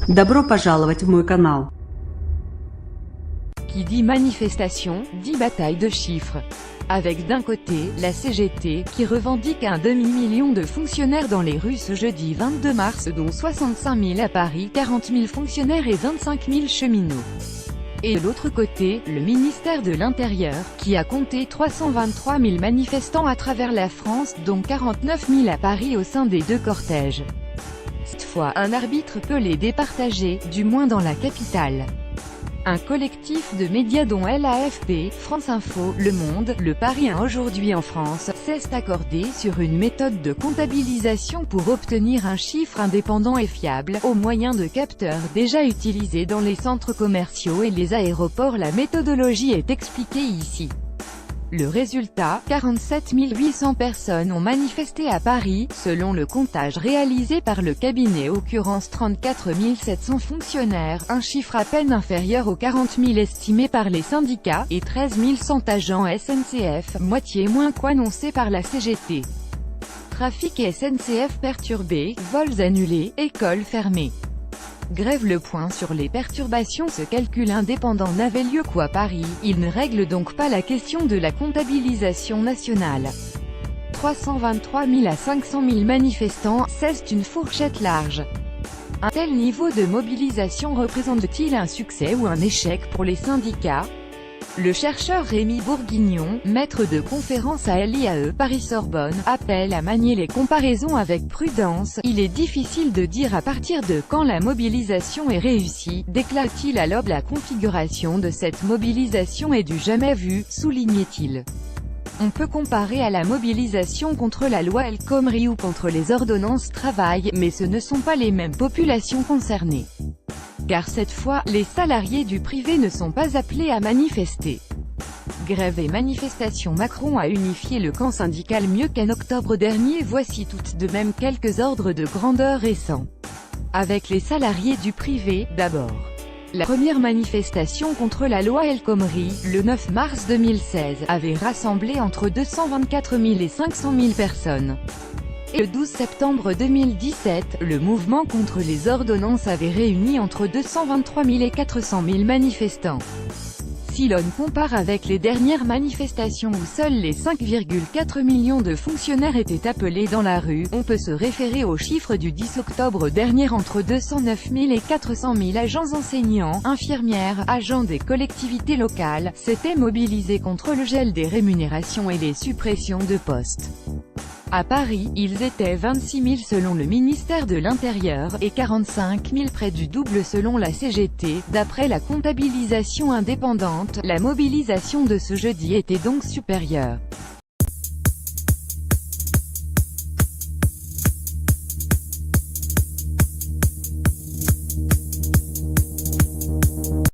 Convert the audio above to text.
Добро пожаловать в мой канал. Qui dit manifestation, dit bataille de chiffres. Avec d'un côté, la CGT, qui revendique un demi-million de fonctionnaires dans les rues ce jeudi 22 mars dont 65 000 à Paris, 40 000 fonctionnaires et 25 000 cheminots. Et de l'autre côté, le ministère de l'Intérieur, qui a compté 323 000 manifestants à travers la France, dont 49 000 à Paris au sein des deux cortèges. Cette fois, un arbitre peut les départager, du moins dans la capitale. Un collectif de médias dont l'AFP, France Info, Le Monde, Le Parisien aujourd'hui en France, s'est accordé sur une méthode de comptabilisation pour obtenir un chiffre indépendant et fiable, au moyen de capteurs déjà utilisés dans les centres commerciaux et les aéroports. La méthodologie est expliquée ici. Le résultat, 47 800 personnes ont manifesté à Paris, selon le comptage réalisé par le cabinet, occurrence 34 700 fonctionnaires, un chiffre à peine inférieur aux 40 000 estimés par les syndicats, et 13 100 agents SNCF, moitié moins qu'annoncé par la CGT. Trafic SNCF perturbé, vols annulés, écoles fermées. Grève. Le point sur les perturbations. Ce calcul indépendant n'avait lieu qu'à Paris, il ne règle donc pas la question de la comptabilisation nationale. 323 000 à 500 000 manifestants, c'est une fourchette large. Un tel niveau de mobilisation représente-t-il un succès ou un échec pour les syndicats? Le chercheur Rémi Bourguignon, maître de conférence à l'IAE Paris-Sorbonne, appelle à manier les comparaisons avec prudence. Il est difficile de dire à partir de quand la mobilisation est réussie, déclare-t-il à l'aube. La configuration de cette mobilisation est du jamais vu, soulignait-il. On peut comparer à la mobilisation contre la loi El Khomri ou contre les ordonnances travail, mais ce ne sont pas les mêmes populations concernées. Car cette fois, les salariés du privé ne sont pas appelés à manifester. Grève et manifestation. Macron a unifié le camp syndical mieux qu'en octobre dernier. Voici toutes de même quelques ordres de grandeur récents. Avec les salariés du privé, d'abord. La première manifestation contre la loi El Khomri, le 9 mars 2016, avait rassemblé entre 224 000 et 500 000 personnes. Et le 12 septembre 2017, le mouvement contre les ordonnances avait réuni entre 223 000 et 400 000 manifestants. Si l'on compare avec les dernières manifestations où seuls les 5,4 millions de fonctionnaires étaient appelés dans la rue, on peut se référer aux chiffres du 10 octobre dernier. Entre 209 000 et 400 000 agents enseignants, infirmières, agents des collectivités locales, s'étaient mobilisés contre le gel des rémunérations et les suppressions de postes. À Paris, ils étaient 26 000 selon le ministère de l'Intérieur, et 45 000, près du double selon la CGT. D'après la comptabilisation indépendante, la mobilisation de ce jeudi était donc supérieure.